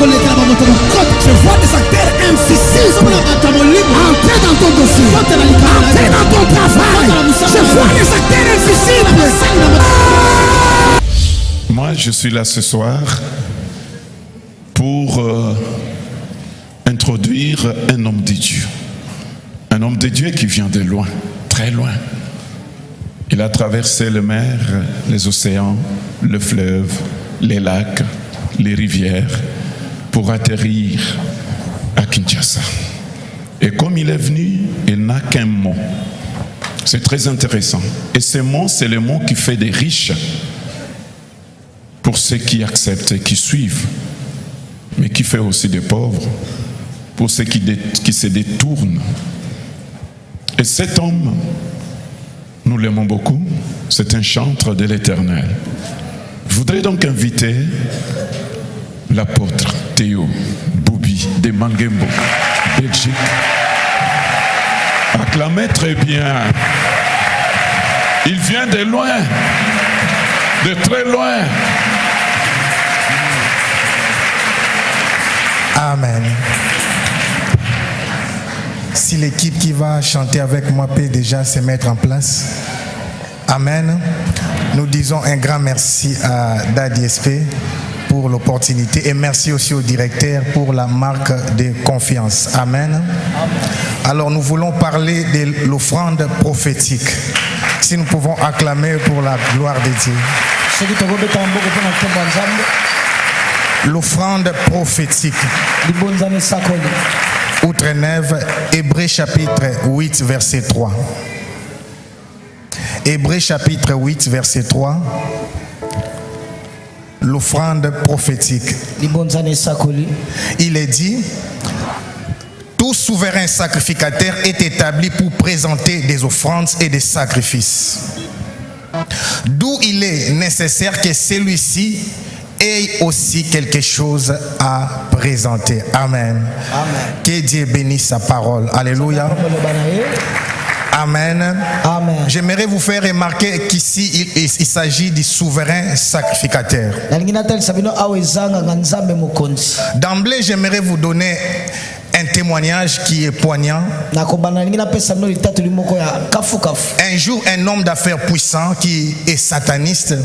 Je vois des acteurs inficiles entrer dans ton dossier, entrer dans ton travail. Je vois des acteurs inficiles. Moi, je suis là ce soir pour introduire un homme de Dieu. Un homme de Dieu qui vient de loin, très loin. Il a traversé les mers, les océans, le fleuve, les lacs, les rivières pour atterrir à Kinshasa. Et comme il est venu, il n'a qu'un mot. C'est très intéressant. Et ce mot, c'est le mot qui fait des riches pour ceux qui acceptent et qui suivent, mais qui fait aussi des pauvres pour ceux qui se détournent. Et cet homme, nous l'aimons beaucoup, c'est un chantre de l'Éternel. Je voudrais donc inviter l'apôtre Théo Boubi de Mangembo, Belgique. Acclamez très bien. Il vient de loin, de très loin. Amen. Si l'équipe qui va chanter avec moi peut déjà se mettre en place. Amen. Nous disons un grand merci à Daddy SP pour l'opportunité et merci aussi au directeur pour la marque de confiance. Amen. Alors nous voulons parler de l'offrande prophétique. Si nous pouvons acclamer pour la gloire de Dieu. L'offrande prophétique. Outre-Neve, Hébreux chapitre 8, verset 3. Hébreux chapitre 8, verset 3. L'offrande prophétique. Il est dit, tout souverain sacrificateur est établi pour présenter des offrandes et des sacrifices. D'où il est nécessaire que celui-ci ait aussi quelque chose à présenter. Amen. Amen. Que Dieu bénisse sa parole. Alléluia. Amen. Amen. J'aimerais vous faire remarquer qu'ici, il s'agit du souverain sacrificateur. D'emblée, j'aimerais vous donner un témoignage qui est poignant. Un jour, un homme d'affaires puissant qui est sataniste.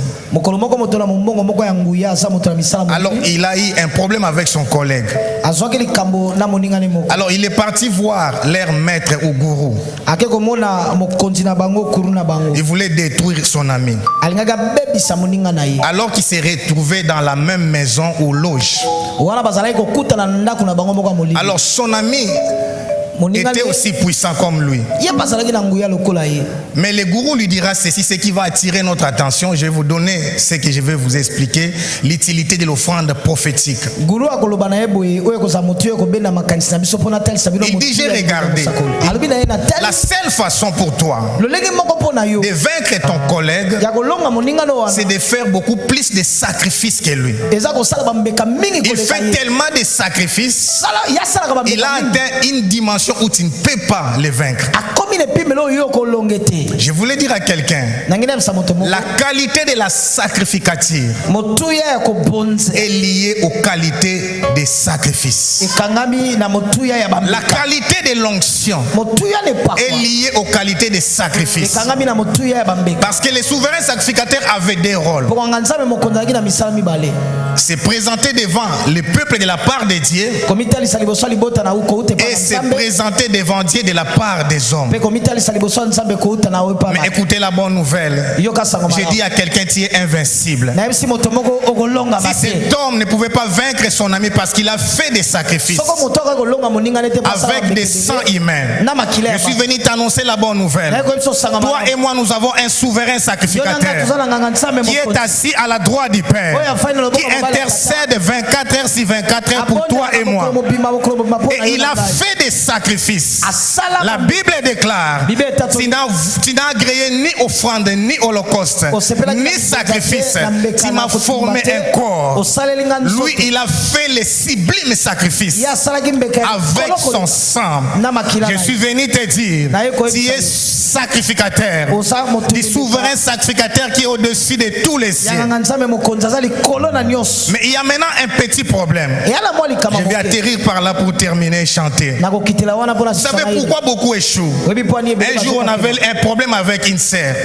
Alors, il a eu un problème avec son collègue. Alors, il est parti voir leur maître ou gourou. Il voulait détruire son ami. Alors qu'il s'est retrouvé dans la même maison ou loge. Alors, son ami était aussi puissant comme lui. Mais le gourou lui dira ceci, ce qui va attirer notre attention. Je vais vous donner ce que je vais vous expliquer, l'utilité de l'offrande prophétique. Il dit, j'ai regardé. La seule façon pour toi de vaincre ton collègue, c'est de faire beaucoup plus de sacrifices que lui. Il fait tellement de sacrifices, il a atteint une dimension où tu ne peux pas le vaincre. Je voulais dire à quelqu'un, la qualité de la sacrificature est liée aux qualités des sacrifices. La qualité de l'onction est liée aux qualités des sacrifices. Parce que les souverains sacrificateurs avaient des rôles. C'est présenter devant le peuple de la part de Dieu et c'est présenter devant Dieu de la part des hommes. Mais écoutez la bonne nouvelle. J'ai dit à quelqu'un, tu es invincible. Si cet homme ne pouvait pas vaincre son ami parce qu'il a fait des sacrifices avec des sangs humains, je suis venu t'annoncer la bonne nouvelle. Toi et moi, nous avons un souverain sacrificateur qui est assis à la droite du Père, qui intercède 24 heures sur 24 heures pour toi et moi. Et il a fait des sacrifices. La Bible déclare, tu n'as agréé ni offrande, ni holocauste, ni sacrifice. Tu m'as formé un corps. Lui, il a fait les sublimes sacrifices avec son sang. Je suis venu te dire, tu es sacrificateur, du souverain sacrificateur qui est au-dessus de tous les cieux. Mais il y a maintenant un petit problème. Je vais atterrir par là pour terminer et chanter. Vous savez pourquoi beaucoup échouent? Un jour, on avait un problème avec une sœur.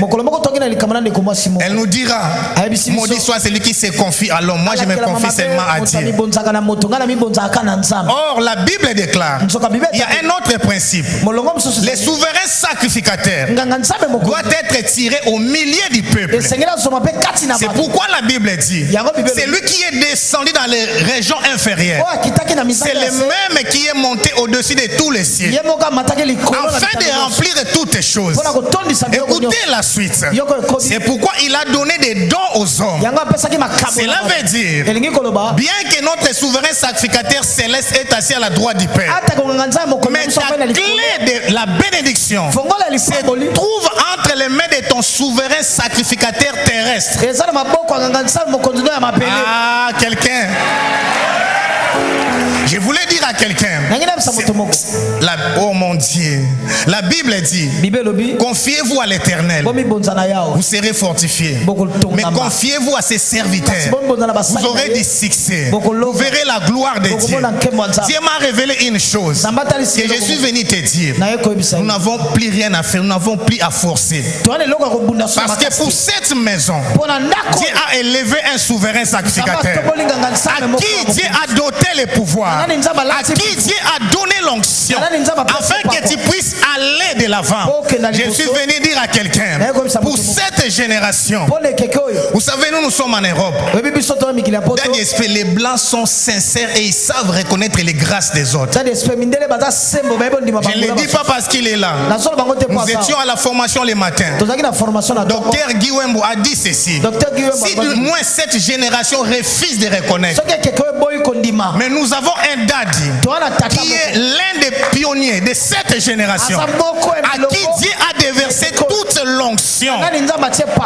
Elle nous dira, maudit soit celui qui se confie à l'homme. Moi, je me confie seulement à Dieu. Or, la Bible déclare, il y a un autre principe. Les souverains sacrificateurs doivent être tirés au milieu du peuple. C'est pourquoi la Bible dit, c'est lui qui est descendu dans les régions inférieures. C'est le même qui est monté au-dessus de tous les cieux, afin de remplir toutes choses. Écoutez la suite. C'est pourquoi il a donné des dons aux hommes. Cela veut dire, bien que notre souverain sacrificateur céleste est assis à la droite du Père, mais la clé de la bénédiction se trouve entre les mains de ton souverain sacrificateur terrestre. Ah, quelqu'un. Je voulais dire à quelqu'un, oh mon Dieu, la Bible dit, confiez-vous à l'Éternel, vous serez fortifiés. Mais confiez-vous à ses serviteurs, vous aurez du succès, vous verrez la gloire de Dieu. Dieu m'a révélé une chose, que je suis venu te dire, nous n'avons plus rien à faire, nous n'avons plus à forcer. Parce que pour cette maison, Dieu a élevé un souverain sacrificateur, à qui Dieu a doté le pouvoir, à qui Dieu a donné l'onction, afin que tu puisses aller de l'avant. Je suis venu dire à quelqu'un, pour cette génération, vous savez, nous sommes en Europe. Les Blancs sont sincères et ils savent reconnaître les grâces des autres. Je ne le dis pas parce qu'il est là. Nous étions à la formation le matin. Docteur Guy Wembo a dit ceci, si du moins cette génération refuse de reconnaître, mais nous avons un daddy qui est l'un des pionniers de cette génération, à qui Dieu a déversé toute l'onction,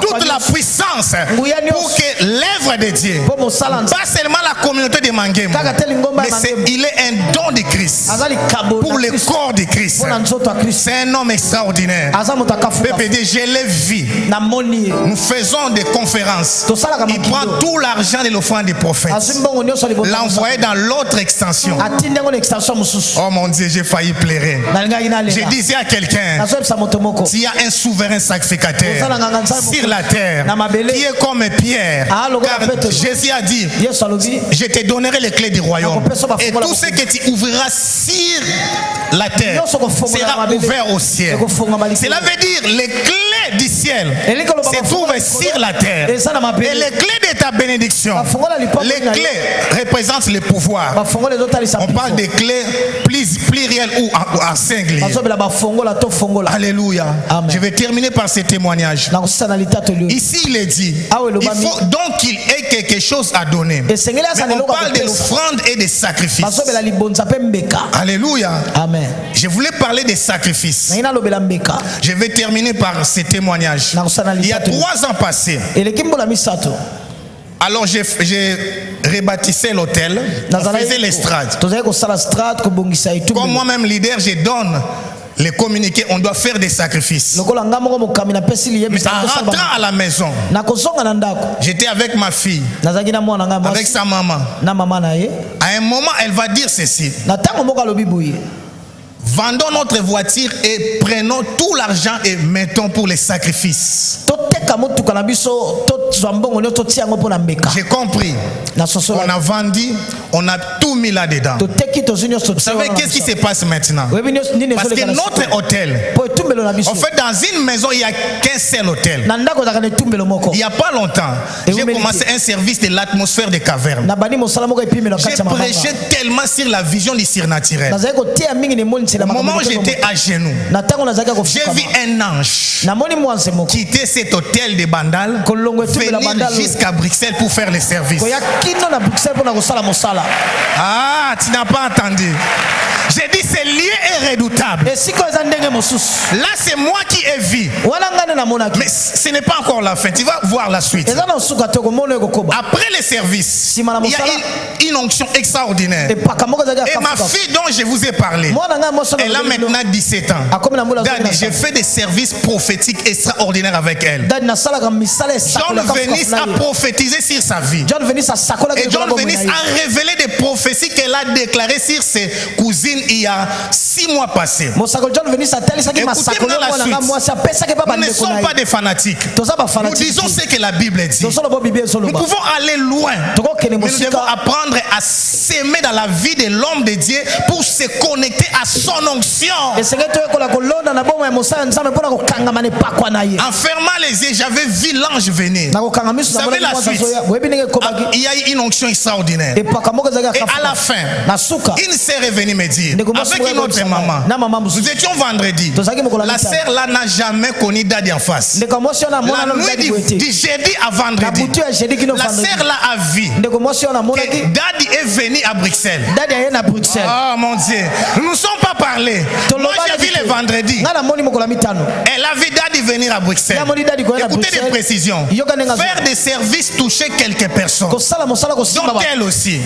toute la puissance pour que l'œuvre de Dieu, pas seulement la communauté de Mangem, mais il est un don de Christ pour le corps de Christ. C'est un homme extraordinaire. PPD, je l'ai vu. Nous faisons des conférences. Il prend tout l'argent de l'offrande des prophètes, l'envoyer dans l'autre extension. Oh mon Dieu, j'ai failli pleurer. Je disais à quelqu'un, s'il y a un souverain sacrificateur sur la terre qui est comme Pierre, car Jésus a dit, je te donnerai les clés du royaume, et tout ce que tu ouvriras sur la terre sera ouvert au ciel. Cela veut dire les clés du ciel se trouvent sur la terre, et les clés de ta bénédiction, les clés représentent le pouvoir. On parle des clés plurielles ou en singulier. Alléluia. Amen. Je vais terminer par ce témoignage. Ici il est dit, il faut donc qu'il ait quelque chose à donner. Mais on parle de l'offrande et des sacrifices. Alléluia. Amen. Je voulais parler des sacrifices. Je vais terminer par ce témoignage. Il y a 3 ans passés, alors j'ai rebâtissé l'hôtel, on faisait l'estrade. Comme moi-même leader, je donne les communiqués, on doit faire des sacrifices. Mais en rentrant à la maison, j'étais avec ma fille, avec sa maman. À un moment, elle va dire ceci: vendons notre voiture et prenons tout l'argent et mettons pour les sacrifices. J'ai compris. On a vendu, on a tout mis là-dedans. Vous savez qu'est-ce qui se passe maintenant? Parce que notre hôtel, en fait, dans une maison, il n'y a qu'un seul hôtel. Il n'y a pas longtemps, j'ai commencé un service de l'atmosphère des cavernes. J'ai prêché tellement sur la vision du surnaturel. Au moment où j'étais à genoux, j'ai vu un ange quitter cet hôtel de Bandal, venir jusqu'à Bruxelles pour faire les services. Ah, tu n'as pas entendu. J'ai dit, ce lieu est redoutable. semblable. Là, c'est moi qui ai vu. Mais ce n'est pas encore la fin. Tu vas voir la suite. Après les services, il y a une onction extraordinaire. Et ma fille dont je vous ai parlé, elle a maintenant 17 ans. J'ai fait des services prophétiques extraordinaires avec elle. John Venice a prophétisé sur sa vie. Et John Venice a révélé des prophéties qu'elle a déclarées sur ses cousines il y a 6 mois passés. Écoutez-moi la suite. Nous ne sommes pas des fanatiques. Nous disons ce que la Bible dit. Nous pouvons aller loin. Mais nous devons apprendre à s'aimer dans la vie de l'homme de Dieu pour se connecter à son onction. En fermant les yeux, j'avais vu l'ange venir. Vous savez la suite. Il y a eu une onction extraordinaire. Et à la fin, une sœur est venue me dire, avec une autre maman, nous étions vendredi. La sœur là n'a jamais connu Daddy en face. La nuit du jeudi à vendredi, la sœur là a vu que Daddy est venu à Bruxelles. Oh mon Dieu, nous ne sommes pas parlé. Moi j'ai vu le vendredi. Elle a vu Daddy venir à Bruxelles. Écoutez des précisions. Faire des services, toucher quelques personnes. Donc elle aussi.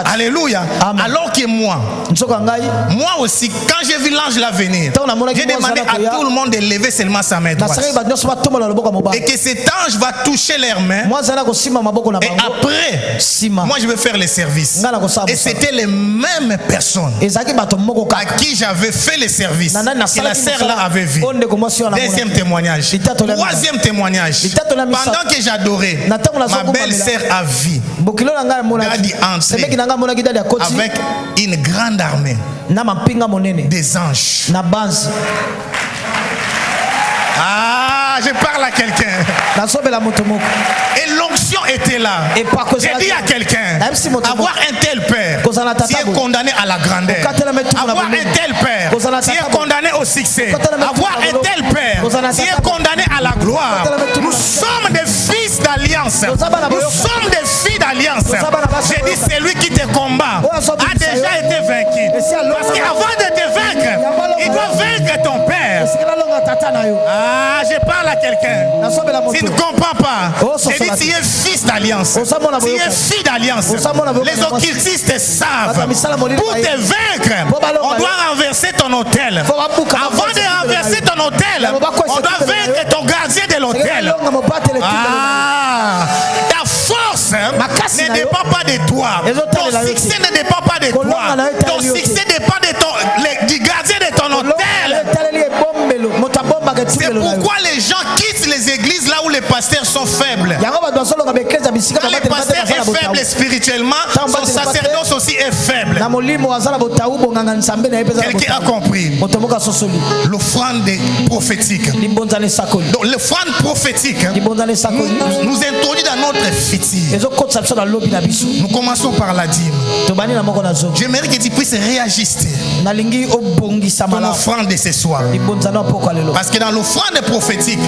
Alléluia. Alors que moi aussi, quand j'ai vu l'ange là venir, j'ai demandé à tout le monde de lever seulement sa main droite. Et que cet ange va toucher leurs mains. Et après, moi je vais faire les services. Et c'était les mêmes personnes à qui j'avais fait les services. Et la sœur là avait vu. Deuxième témoignage. Troisième témoignage. Pendant que j'adorais, ma belle-sœur a vu Daddy entrer avec une grande armée des anges. Ah, je parle à quelqu'un. Et l'onction était là. J'ai dit à quelqu'un, avoir un tel père, tu es condamné à la grandeur. Avoir un tel père, tu es condamné au succès. Avoir un tel père, tu es condamné à la gloire. Nous sommes des fils d'alliance. Nous sommes des filles d'alliance. J'ai dit, celui qui te combat a déjà été vaincu. Parce qu'avant de te vaincre, il doit vaincre ton père. Ah, je parle à quelqu'un. Tu ne comprends pas. J'ai dit, tu es fils d'alliance. Tu es fille d'alliance. Les occultistes savent. Pour te vaincre, on doit renverser ton hôtel. Avant de renverser ton hôtel, on doit vaincre ton gardien de l'hôtel. Ah, ta force ne dépend pas de toi. Ton succès ne dépend pas de toi. Ton succès dépend du gardien de ton hôtel. C'est pourquoi les gens quittent les églises là où les pasteurs sont faibles. Quand le pasteur est faible spirituellement, son sacerdoce aussi est faible. Quelqu'un a compris. L'offrande prophétique. Donc l'offrande prophétique nous introduit dans notre futur. Nous commençons par la dîme. J'aimerais que tu puisses réajuster ton offrande de ce soir. Parce que dans l'offrande prophétique,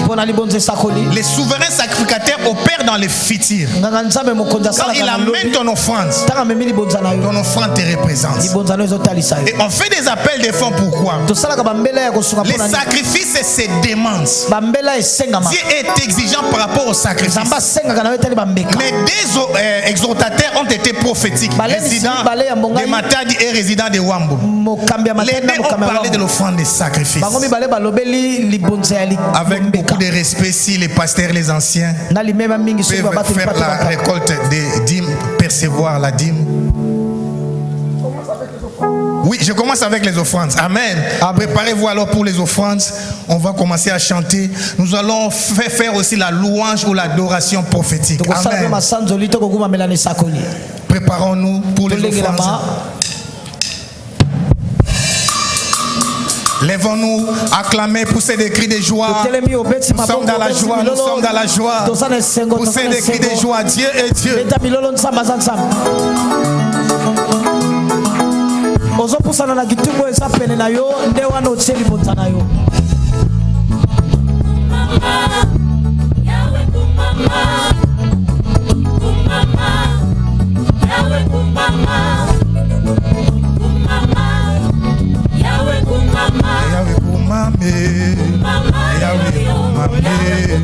les souverains sacrificateurs opèrent dans les futurs. Quand il amène ton offrande te représente. Et on fait des appels de fonds. Pourquoi? Les sacrifices se demandent. Dieu est exigeant par rapport aux sacrifices. Mais des exhortateurs ont été prophétiques. Résidents de Matadi et résidents de Wambo. Les deux ont parlé de l'offrande des sacrifices. Avec beaucoup de respect, si les pasteurs, les anciens peuvent faire la récolte des dîmes, percevoir la dîme. Oui, je commence avec les offrandes. Amen. Préparez-vous alors pour les offrandes. On va commencer à chanter. Nous allons faire aussi la louange ou l'adoration prophétique. Amen. Préparons-nous pour les offrandes. Lèvons-nous, acclamez, poussez des cris de joie. Nous sommes dans la joie, nous sommes dans la joie. Poussez des cris de joie. Dieu est Dieu. Ozopusana na kitumbo esa pene na yo nde wana otseli botana yo. Yawe kumama. Kumama. Yawe kumama. Kumama. Yawe kumama.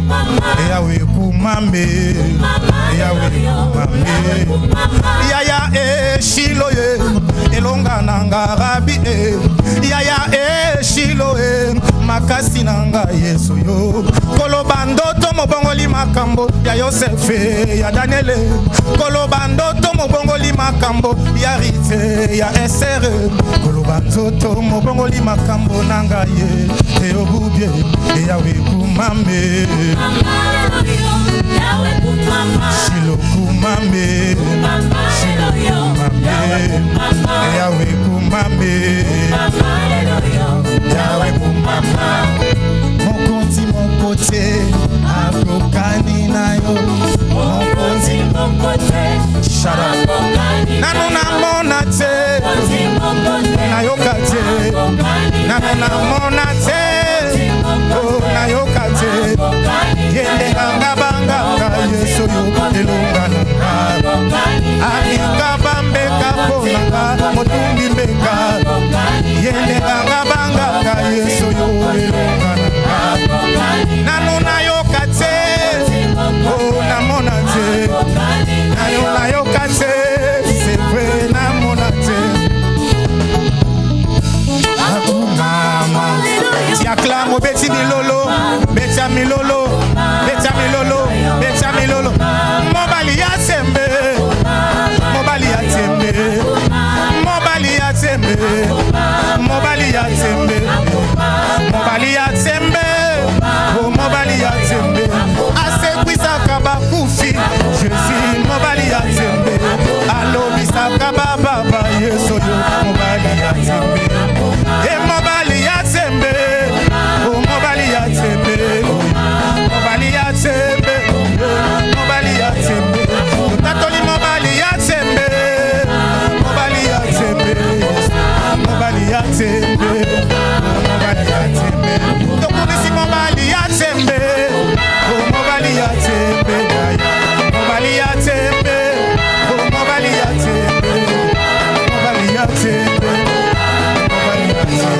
Yahweh kumame, Yahweh kumame, Yaya Shiloe, Elonga nanga rabi, Yaya Shiloe, makasi nanga Yesu yo, Kolobando tomo bongoli makambo, ya Yosefe, ya Daniele, Kolobando tomo bongoli makambo, ya Rite, ya Esther, Kolobando tomo bongoli makambo nanga ye, Eobubie, Yahweh kumame, Shilo kumame, Shilo kumame, Yahweh kumame, Yahweh kumame, Mokonzi mokote, Afrokani na yo, Mokonzi mokote, Shara, Nanu na monate, na yokate, Nanu na monate, Oh na yokate, Yende anga banga, Yeso yo elonga nanga, Anika bambe kapo nanga, Motumbi mbeka, Yende anga banga, Yeso yo elonga nanga, Nanu na yokate, Oh na monate, Nanu na yokate, c'est vrai na monate, Akumama, Tiaklango beti milolo, beti milolo, beti milolo, beti milolo, Mobali ya tembe, Mobali ya tembe, Mobali ya tembe, Mobali ya tembe, Mobali ya tembe, Oh Mobali ya tembe, Ase kwisaka bakufi, Jésus Mobali ya tembe, Alo bisaka baba Yesu yo, Mobali ya tembe, Mobali ya tembe, Oh Mobali ya tembe, Mobali ya tembe, Mobali ya tembe, Tatoli Mobali ya tembe, Mobali ya tembe, Mobali ya tembe, Mobali ya tembe, Tokunisi Mobali ya tembe, Oh Mobali ya tembe, Mobali ya tembe, Oh Mobali ya tembe, Mobali ya tembe, Mobali ya tembe.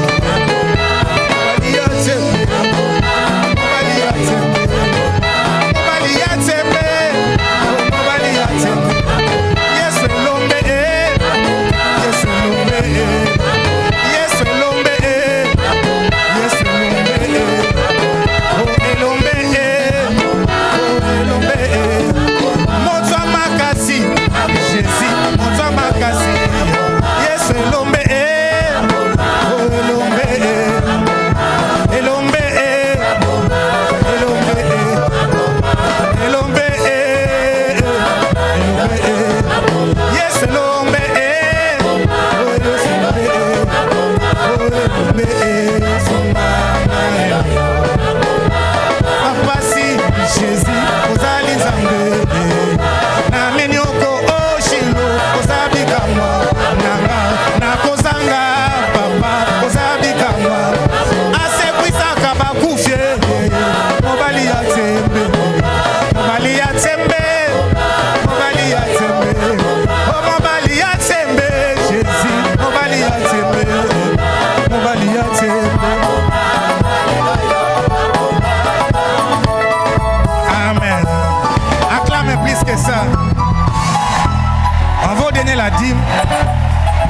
La dîme.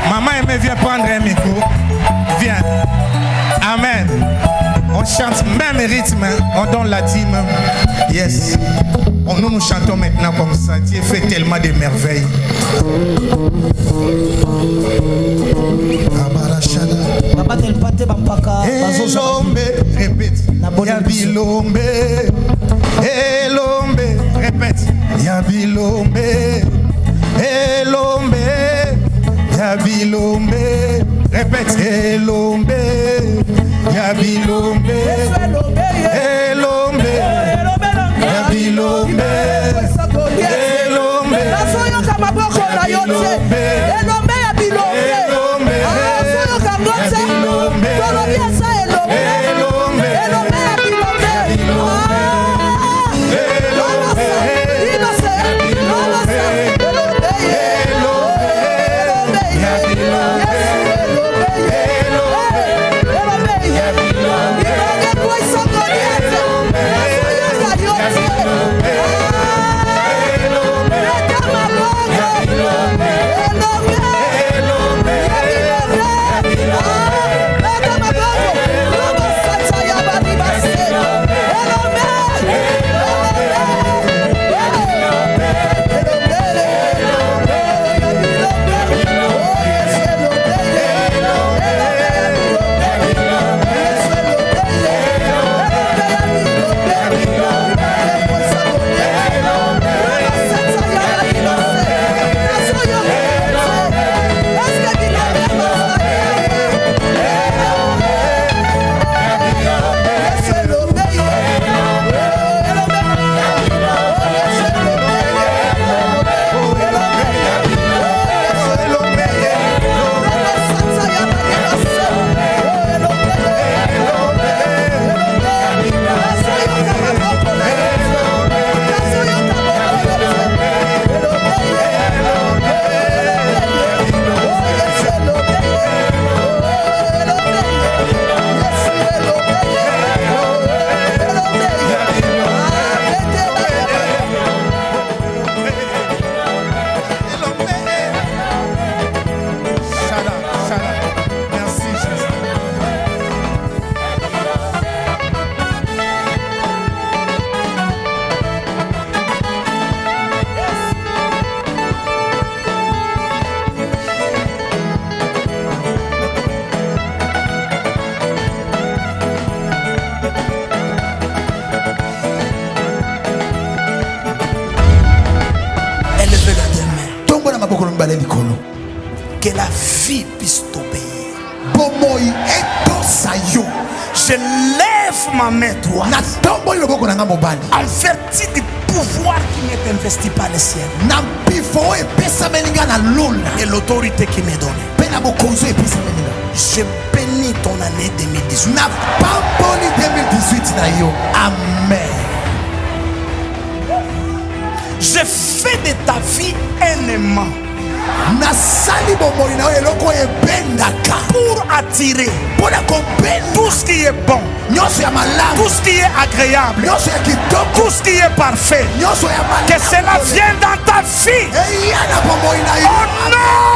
Maman aimait, viens prendre un micro. Viens. Amen. On chante même rythme, on donne la dîme. Yes. Nous chantons maintenant comme ça. Dieu fait tellement de merveilles. Elombe, répète. Yabilombe. Elombe, répète. Yabilombe. Elombe, Yabilombe, répète, Elombe, Yabilombe, Elombe, Yabilombe, Elombe, vie puisse t'obéir. Je lève ma main droite en vertu du pouvoir qui m'est investi par le ciel et l'autorité qui m'est donnée. Je bénis ton année 2018. Amen. Je fais de ta vie un aimant pour attirer tout ce qui est bon, tout ce qui est agréable, tout ce qui est parfait. Que cela vienne dans ta vie. Oh non!